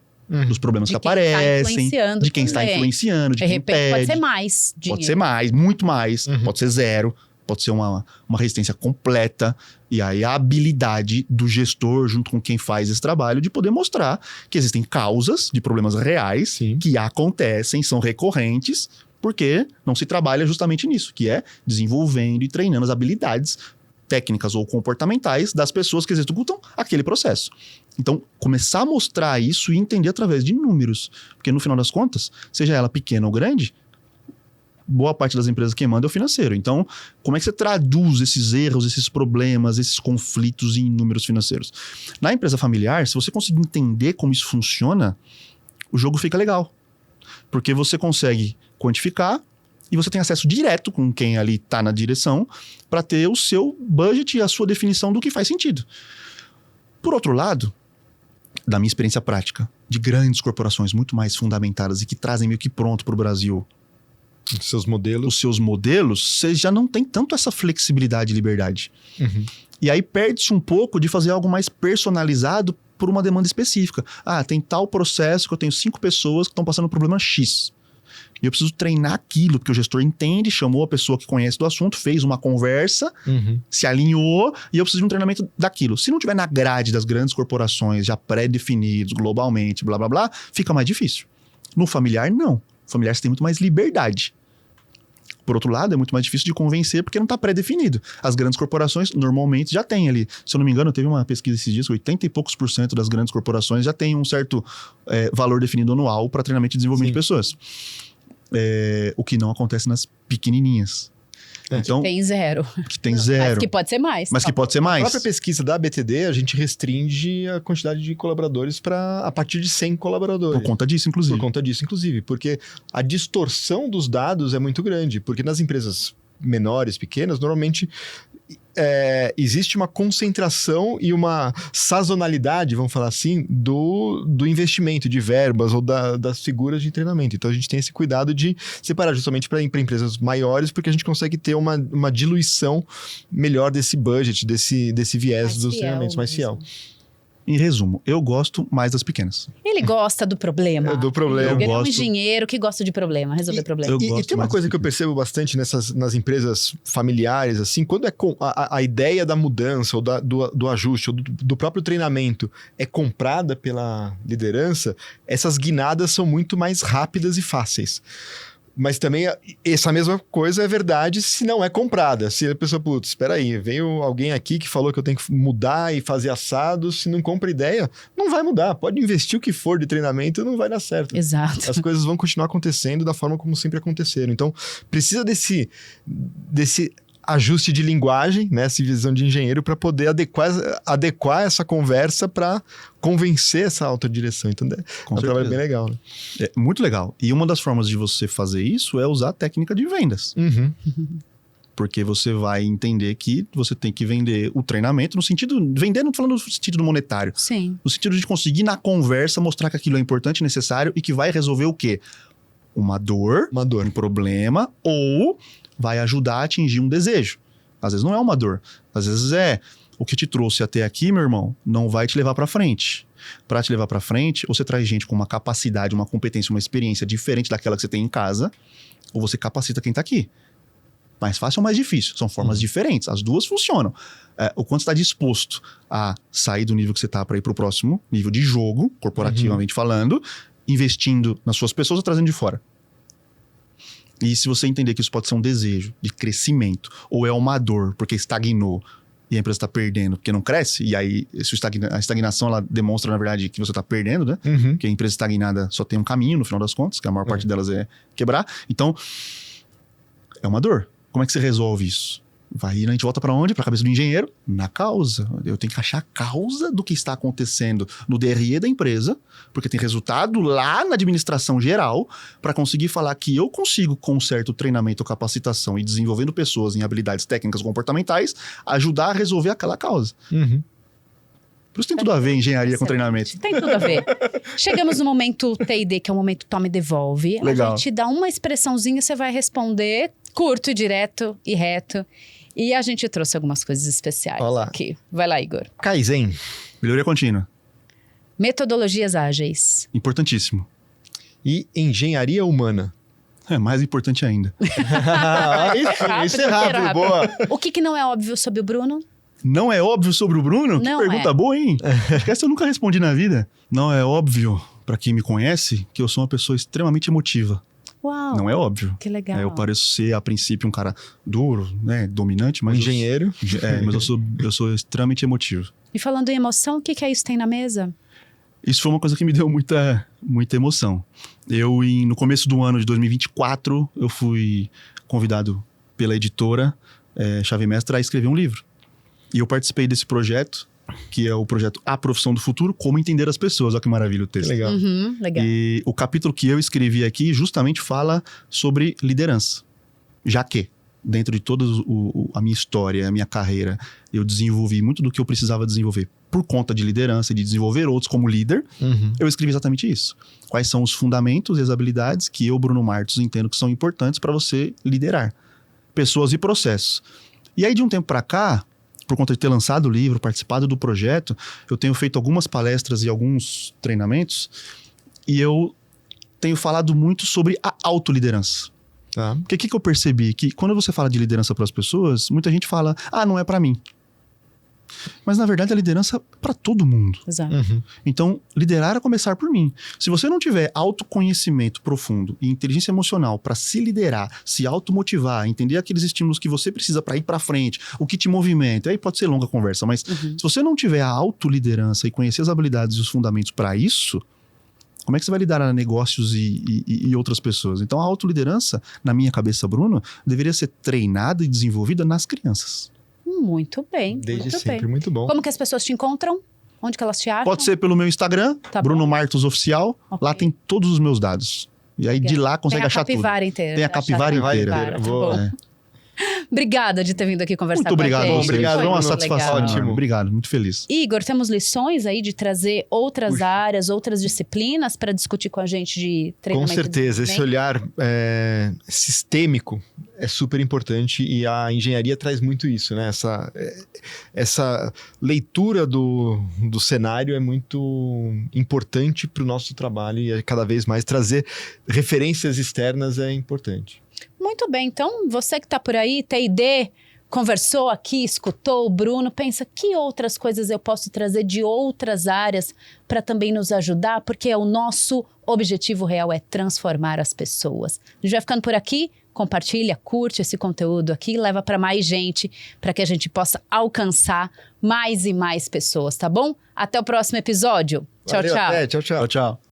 Dos problemas que aparecem, de quem está influenciando, de quem pede. Pode ser mais dinheiro. Pode ser mais, muito mais. Pode ser 0. Pode ser uma resistência completa. E aí a habilidade do gestor, junto com quem faz esse trabalho, de poder mostrar que existem causas de problemas reais que acontecem, são recorrentes, porque não se trabalha justamente nisso, que é desenvolvendo e treinando as habilidades técnicas ou comportamentais das pessoas que executam aquele processo. Então, começar a mostrar isso e entender através de números. Porque no final das contas, seja ela pequena ou grande, boa parte das empresas que manda é o financeiro. Então, como é que você traduz esses erros, esses problemas, esses conflitos em números financeiros? Na empresa familiar, se você conseguir entender como isso funciona, o jogo fica legal. Porque você consegue quantificar e você tem acesso direto com quem ali está na direção para ter o seu budget e a sua definição do que faz sentido. Por outro lado, da minha experiência prática, de grandes corporações muito mais fundamentadas e que trazem meio que pronto para o Brasil os seus modelos, você já não tem tanto essa flexibilidade e liberdade. E aí perde-se um pouco de fazer algo mais personalizado por uma demanda específica. Tem tal processo que eu tenho 5 pessoas que estão passando por problema X. E eu preciso treinar aquilo, porque o gestor entende, chamou a pessoa que conhece do assunto, fez uma conversa, se alinhou, e eu preciso de um treinamento daquilo. Se não tiver na grade das grandes corporações, já pré-definidos globalmente, blá, blá, blá, fica mais difícil. No familiar, não. No familiar, você tem muito mais liberdade. Por outro lado, é muito mais difícil de convencer, porque não está pré-definido. As grandes corporações, normalmente, já têm ali. Se eu não me engano, teve uma pesquisa esses dias, 80 e poucos % das grandes corporações já tem um certo valor definido anual para treinamento e desenvolvimento de pessoas. O que não acontece nas pequenininhas. Então, tem 0. Que tem 0. Mas que pode ser mais. Mas que pode ser mais. A própria pesquisa da BTD, a gente restringe a quantidade de colaboradores a partir de 100 colaboradores. Por conta disso, inclusive. Porque a distorção dos dados é muito grande. Porque nas empresas menores, pequenas, normalmente existe uma concentração e uma sazonalidade, vamos falar assim, do investimento de verbas ou das figuras de treinamento. Então a gente tem esse cuidado de separar justamente para empresas maiores, porque a gente consegue ter uma diluição melhor desse budget, desse viés dos treinamentos, mais fiel. Em resumo, eu gosto mais das pequenas. Ele gosta do problema. Do problema. Ele é um gosto. engenheiro que gosta de problema, resolver problema. eu E gosto tem uma mais coisa das que eu percebo bastante nas empresas familiares, assim, quando a ideia da mudança, ou do ajuste, ou do próprio treinamento é comprada pela liderança, essas guinadas são muito mais rápidas e fáceis. Mas também essa mesma coisa é verdade se não é comprada. Se a pessoa, putz, espera aí, veio alguém aqui que falou que eu tenho que mudar e fazer assado, se não compra ideia, não vai mudar. Pode investir o que for de treinamento, não vai dar certo. Exato. As coisas vão continuar acontecendo da forma como sempre aconteceram. Então, precisa desse ajuste de linguagem, né, essa visão de engenheiro, para poder adequar essa conversa para convencer essa alta direção. Então, é um trabalho bem legal. Né? É muito legal. E uma das formas de você fazer isso é usar a técnica de vendas. Uhum. Porque você vai entender que você tem que vender o treinamento no sentido... Vender não tô falando no sentido monetário. Sim. No sentido de conseguir, na conversa, mostrar que aquilo é importante, necessário e que vai resolver o quê? Uma dor, um problema, ou vai ajudar a atingir um desejo. Às vezes não é uma dor. Às vezes é o que te trouxe até aqui, meu irmão, não vai te levar para frente. Para te levar para frente, ou você traz gente com uma capacidade, uma competência, uma experiência diferente daquela que você tem em casa, ou você capacita quem tá aqui. Mais fácil ou mais difícil. São formas diferentes. As duas funcionam. O quanto você está disposto a sair do nível que você está para ir para o próximo nível de jogo, corporativamente falando, investindo nas suas pessoas ou trazendo de fora. E se você entender que isso pode ser um desejo de crescimento, ou é uma dor porque estagnou e a empresa está perdendo porque não cresce, e aí a estagnação ela demonstra, na verdade, que você está perdendo, né? Uhum. Porque a empresa estagnada só tem um caminho, no final das contas, que a maior parte delas é quebrar. Então, é uma dor. Como é que você resolve isso? A gente volta para onde? Para a cabeça do engenheiro? Na causa. Eu tenho que achar a causa do que está acontecendo no DRE da empresa, porque tem resultado lá na administração geral, para conseguir falar que eu consigo, com um certo treinamento, capacitação e desenvolvendo pessoas em habilidades técnicas comportamentais, ajudar a resolver aquela causa. Uhum. Por isso tem tudo a ver engenharia com Excelente. treinamento. Tem tudo a ver. Chegamos no momento TD, que é o momento toma e devolve. Legal. A gente dá uma expressãozinha, você vai responder curto, direto e reto. E a gente trouxe algumas coisas especiais Olá. aqui. Vai lá, Igor. Kaizen. Melhoria contínua. Metodologias ágeis. Importantíssimo. E engenharia humana. É mais importante ainda. Isso é rápido, boa. O que não é óbvio sobre o Bruno? Não é óbvio sobre o Bruno? Não Que pergunta é. boa, hein? Acho que essa eu nunca respondi na vida. Não é óbvio, pra quem me conhece, que eu sou uma pessoa extremamente emotiva. Uau, Não é óbvio. que legal. Eu pareço ser, a princípio, um cara duro, né? Dominante, mas... Engenheiro. Mas eu sou extremamente emotivo. E falando em emoção, o que é isso que tem na mesa? Isso foi uma coisa que me deu muita emoção. No começo do ano de 2024, eu fui convidado pela editora Chave Mestra a escrever um livro. E eu participei desse projeto, que é o projeto A Profissão do Futuro, Como Entender as Pessoas. Olha que maravilha o texto. Legal. Uhum, legal. E o capítulo que eu escrevi aqui justamente fala sobre liderança. Já que, dentro de toda a minha história, a minha carreira, eu desenvolvi muito do que eu precisava desenvolver por conta de liderança e de desenvolver outros como líder, Uhum. eu escrevi exatamente isso. Quais são os fundamentos e as habilidades que eu, Bruno Martos, entendo que são importantes para você liderar pessoas e processos. E aí, de um tempo para cá, por conta de ter lançado o livro, participado do projeto, eu tenho feito algumas palestras e alguns treinamentos e eu tenho falado muito sobre a autoliderança. Tá. Porque o que eu percebi? Que quando você fala de liderança para as pessoas, muita gente fala, não é para mim. Mas, na verdade, a liderança é para todo mundo. Exato. Uhum. Então, liderar é começar por mim. Se você não tiver autoconhecimento profundo e inteligência emocional para se liderar, se automotivar, entender aqueles estímulos que você precisa para ir para frente, o que te movimenta, aí pode ser longa conversa, mas se você não tiver a autoliderança e conhecer as habilidades e os fundamentos para isso, como é que você vai lidar a negócios e outras pessoas? Então, a autoliderança, na minha cabeça, Bruno, deveria ser treinada e desenvolvida nas crianças. Muito bem. Desde muito sempre, bem. muito bom. Como que as pessoas te encontram? Onde que elas te acham? Pode ser pelo meu Instagram, Tá Bruno bom. Martos Oficial. Ok. Lá tem todos os meus dados. E aí de lá consegue Tem a achar tudo. capivara inteira. Tem a capivara Achar inteira. capivara, tá Boa. bom. É. Obrigada de ter vindo aqui conversar Muito com a obrigado, gente. obrigado. Foi Foi uma muito satisfação. legal. Ótimo. Obrigado, muito feliz. Igor, temos lições aí de trazer outras áreas, outras disciplinas para discutir com a gente de Com treinamento. certeza, esse olhar sistêmico é super importante e a engenharia traz muito isso, né? Essa leitura do cenário é muito importante para o nosso trabalho e cada vez mais trazer referências externas é importante. Muito bem, então você que está por aí, T&D, conversou aqui, escutou o Bruno, pensa que outras coisas eu posso trazer de outras áreas para também nos ajudar, porque o nosso objetivo real é transformar as pessoas. A gente vai ficando por aqui, compartilha, curte esse conteúdo aqui, leva para mais gente, para que a gente possa alcançar mais e mais pessoas, tá bom? Até o próximo episódio. Tchau, Valeu, tchau. até, tchau, tchau. Tchau, tchau.